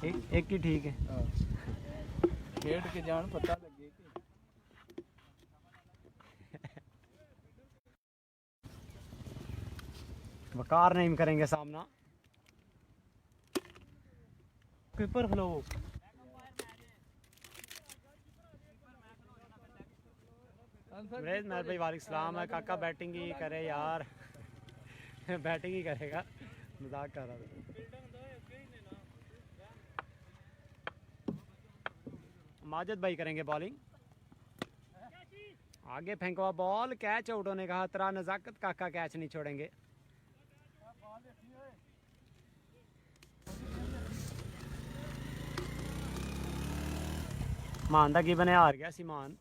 एक ही ठीक है। खेड के जान पता लगे कि वकार नहीं करेंगे सामना। कीपर फ्लो मेरे भाई वालेकुम सलाम है काका। बैटिंग ही करे यार बैटिंग ही करेगा, मजाक कर रहा था। माजिद भाई करेंगे बॉलिंग। आगे फेंकवा बॉल, कैच आउट होने का खतरा। नजाकत काका कैच नहीं छोड़ेंगे। मान दा की बने हार गया सी मान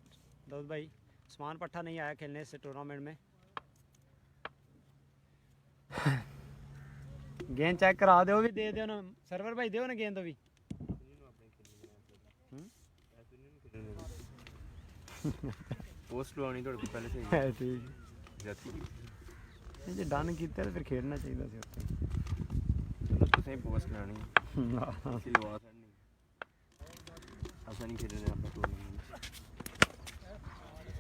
दाऊद भाई। उस्मान पट्टा नहीं आया खेलने इस टूर्नामेंट में। गेंद चेक करा दो भी, दे दो ना सर्वर भाई, दो ना गेंद भी। पोस्ट लवानी थोड़े को पहले है ठीक जे डन कीते तो फिर खेलना चाहिए सी उत्ते। चलो तुसें पोस्ट लानी इसी लवा छड़नी। ऐसा नहीं खेलने अपना टूर्नामेंट।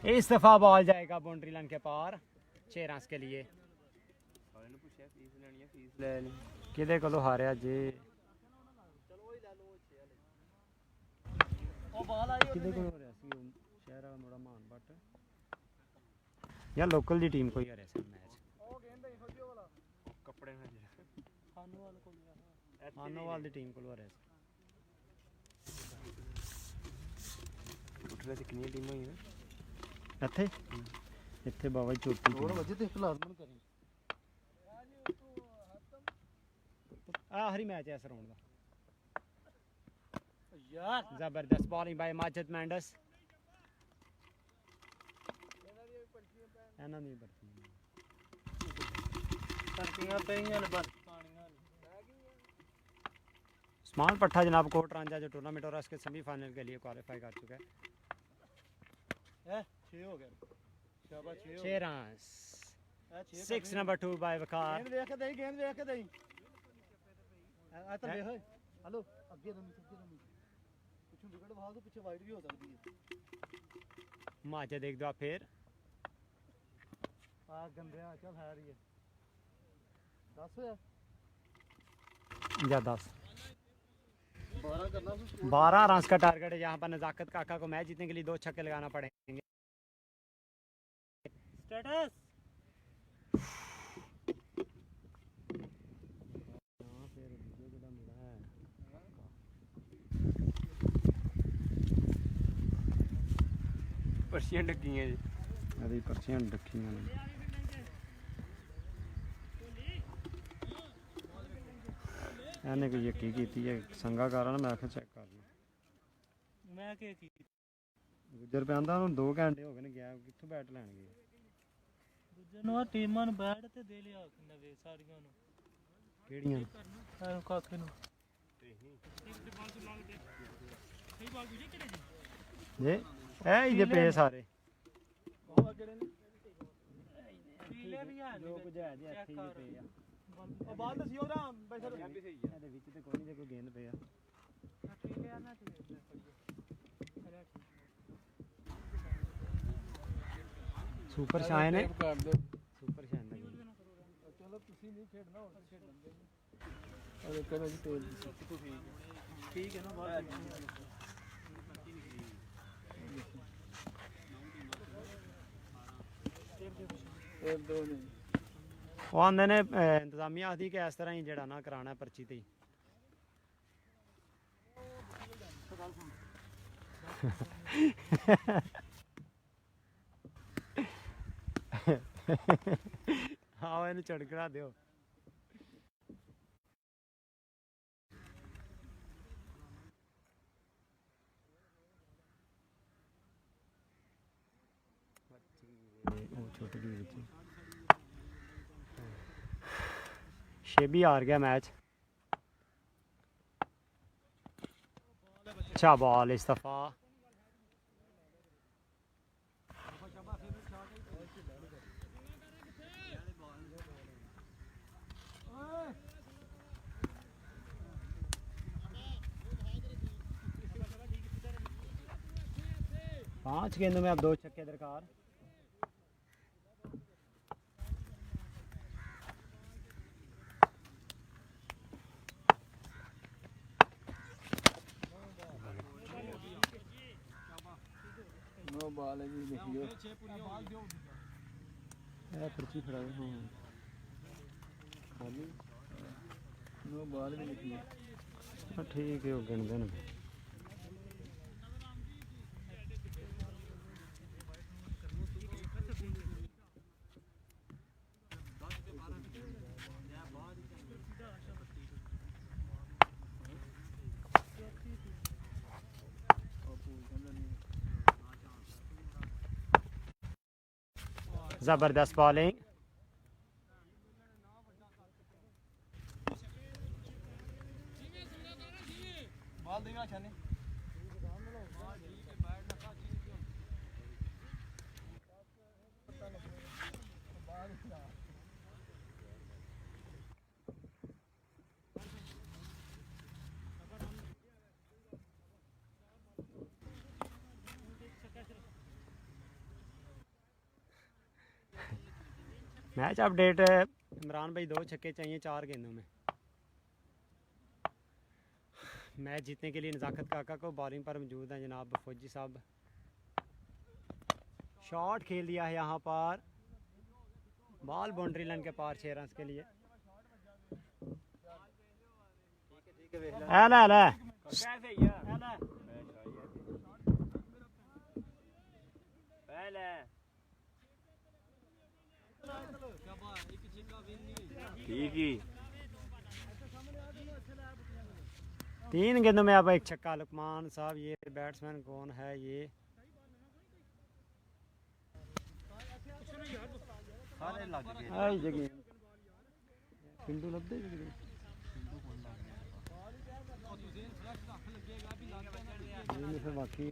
इस दफा बॉल जाएगा बाउंड्री लाइन के पार 6 रन के लिए। सारे ने पूछा फीस लेनी है, फीस ले ली। किदे कोलों हारिया जे? किदे कोलों हारिया सी? शहर वाला मुड़ा मान बट यार लोकल दी टीम कोई हारिया सी मैच। कपड़े में आनोवाल दी टीम कोलों हारिया सी। उठले से कितनी टीम हुई है ਇੱਥੇ ਇੱਥੇ ਬਾਬਾ ਜੀ ਚੋਟੀ और वजह ते लाजमन करें ਆਖਰੀ ਮੈਚ ਹੈ ਇਸ ਰਾਉਂਡ ਦਾ। यार ਜ਼ਬਰਦਸਤ ਬੋਲਿੰਗ ਬਾਈ ਮਾਜਿਦ ਮੈਂਡਸ। ਇਹਨਾਂ ਦੀ ਬਰਤੀ पंटियां पेइयां ने बस पानियां उस्मान पट्टा जनाब कोट रांझा जो टूर्नामेंट हो रहा है उसके सेमीफाइनल के लिए क्वालिफाई कर चुका है। है 6 हो गया शाबाश 6 6 रन 6 नंबर 2 बाय वकार। गेंद देख के दई गेंद देख के दई आ तो देख हेलो अगे रमी कुछ विकेट भाग तो पीछे वाइड भी हो सकती है। माजे देख दो फिर आ गंदे चल है रही है 10 होया या 10 12 करना 12 रन का टारगेट है। यहाँ पर नजाकत काका को मैच जीतने के लिए 2 छक्के लगाना पड़ेंगे। स्टेटस पर्चियां डकी हैं जी। अरे पर्चियां रखी हैं ਇਹਨੇ ਕੋਈ ਯਕੀ ਕੀਤੀ ਹੈ ਸੰਗਾ ਕਾਰਨ ਮੈਂ ਆਖਿਆ ਚੈੱਕ ਕਰ ਲਾਂ। मैं के की ਗੁੱਜਰ ਪੈਂਦਾ ਉਹਨੂੰ 2 ਘੰਟੇ ਹੋ ਗਏ ਨੇ ਗਿਆ ਕਿੱਥੋਂ ਬੈਟ ਲੈਣ ਗਏ। ਦੂਜੇ ਨੂੰ ਟੀਮਾਂ ਨੂੰ ਬੈਠ ਤੇ ਦੇ ਲਿਆ ਨਵੇਂ ਸਾਰੀਆਂ ਨੂੰ ਕਿਹੜੀਆਂ? ਐਨੂੰ ਕਾਕੇ ਨੂੰ ਜੇ ਇਹ ਹੀ ਜੇ ਪਏ ਸਾਰੇ ਉਹ ਕਿਹੜੇ ਨੇ ਪੀਲੇ ਵੀ ਆ ਜੋ ਕੁਝ ਹੈ ਜੀ ਇੱਥੇ ਹੀ ਪਏ ਆ। ਉਹ ਬਾਅਦ ਦੱਸਿਓ ਨਾ ਬੈਠਾ ਇਹਦੇ ਵਿੱਚ ਤੇ ਕੋਈ ਨਹੀਂ ਜੇ ਕੋਈ ਗੇਂਦ ਪਿਆ। ਪੀਲੇ ਆ ਨਾ ਤੇ ਸੁਪਰ ਸ਼ਾਈਨ ਹੈ ਸੁਪਰ ਸ਼ਾਈਨ ਦਾ ਚਲੋ ਤੁਸੀਂ ਨਹੀਂ ਖੇਡਣਾ ਹੋਰ ਖੇਡਣ ਦੇ ਅਰੇ ਕਹਿੰਦਾ ਜੀ ਤੇਲ ਠੀਕ ਹੈ ਨਾ ਬਾਅਦ एक दो नहीं ਉਹ ਆਂਦੇ ਨੇ ਇੰਤਜ਼ਾਮੀਆ ਆਖਦੀ ਕਿ ਇਸ ਤਰ੍ਹਾਂ ਹੀ ਜਿਹੜਾ ਨਾ ਕਰਾਉਣਾ ਪਰਚੀ ਤੇ ਹੀ। ਆਓ ਇਹਨੂੰ ਝੜਕਣਾ ਦਿਓ। छोटी शेबी हार गया मैच। अच्छा बॉल इस दफा 5 गेंदों में अब 2 छक्के दरकार। नो बॉल है जी, देखियो ए पर्ची खड़ा है। हां खाली नो बॉल भी लिखियो। हां ठीक है, वो गिन देना। जबरदस्त बॉलिंग। बॉल देगा छाने मैच अपडेट। इमरान भाई 2 छक्के चाहिए 4 गेंदों में। मैच जीतने के लिए नज़ाकत काका को बॉलिंग पर मौजूद हैं जनाब फौजी साहब। शॉट खेल दिया है यहाँ पर, बॉल बाउंड्री लाइन के पार 6 रन के लिए। एला एला कैसे यार पहले ठीक ही 3 गेंदों में अब 1 छक्का। लुकमान साहब ये बैट्समैन कौन है ये? सारे लग गए आई जगह पिंडू लब्दे जगह ये फिर बाकी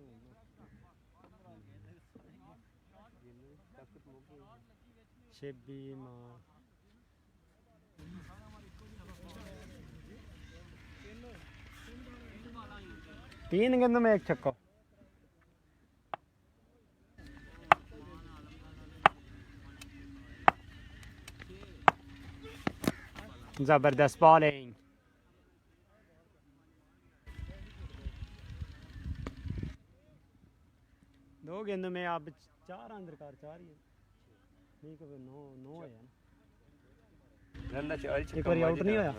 शेबी मार 3 गेंदों में 1 छक्का। जबरदस्त बॉलिंग। दो गेंदों में अब 4 रन दरकार। 4 ही है ठीक है। 9 है ना। रन चार एक बार आउट नहीं होया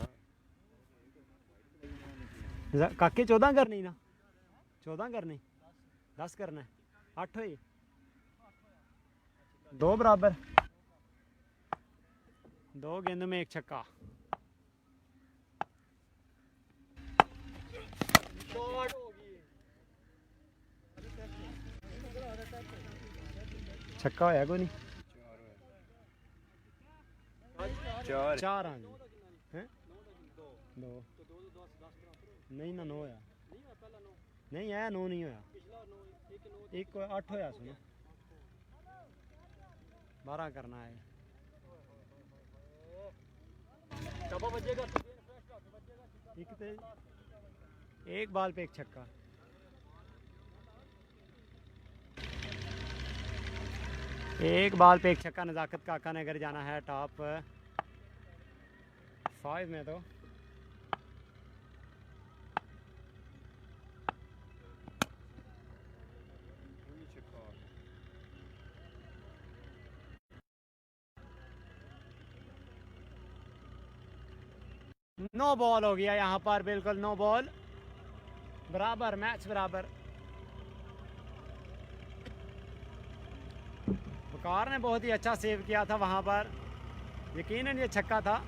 काके। 14 करनी ना, 14 करनी 10 करना है। 8 हुई 2 बराबर। 2 गेंदों में 1 छक्का। छक्का होया कोई नहीं। 4 आ गए हैं 2 नहीं ना 9 होया नहीं है 9 नहीं होया। 1 8 होया सुनो 12 करना है। एक बॉल पे 1 छक्का। एक बॉल पे 1 छक्का। नज़ाकत काका ने अगर जाना है टॉप 5 में तो नो बॉल हो गया यहाँ पर। बिल्कुल नो बॉल, बराबर मैच बराबर। वकार ने बहुत ही अच्छा सेव किया था वहाँ पर, यकीनन ये छक्का था।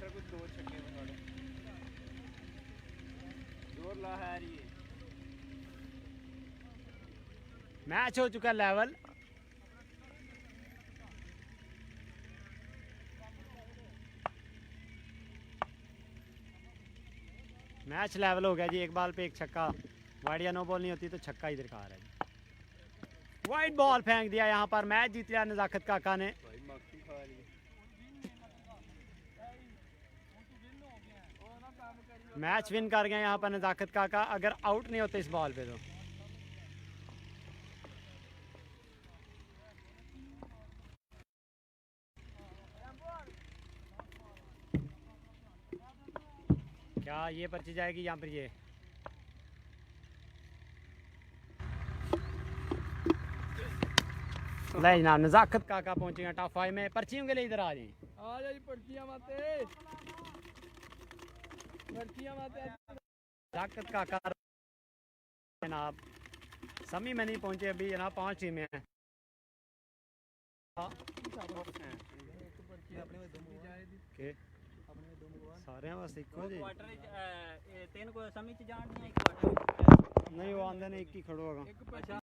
कुछ 2 छक्के जोर ला है ये। मैच हो चुका लेवल। मैच लेवल हो गया जी, एक बॉल पे एक छक्का। वाइड या नो बॉल नहीं होती तो छक्का ही दरकार है जी। वाइड बॉल फेंक दिया यहाँ पर, मैच जीत लिया नज़ाकत काका ने। मैच विन कर गया यहाँ पर नज़ाकत काका, अगर आउट नहीं होते इस बॉल पे तो। क्या ये पर्ची जाएगी यहाँ पर? ये ले जनाब, नज़ाकत काका पहुंचे टॉप 5 में। पर्चियों के लिए इधर आ जाए। आ जा जी पर्चियां माते, पर्चियां माते। नज़ाकत काका जनाब समी में नहीं पहुंचे अभी जनाब, 5 टीमें हैं। के सारे वास्ते इको जी तीन को समी च जान नहीं, नहीं वो आंदे ने एक ही खड़ो होगा।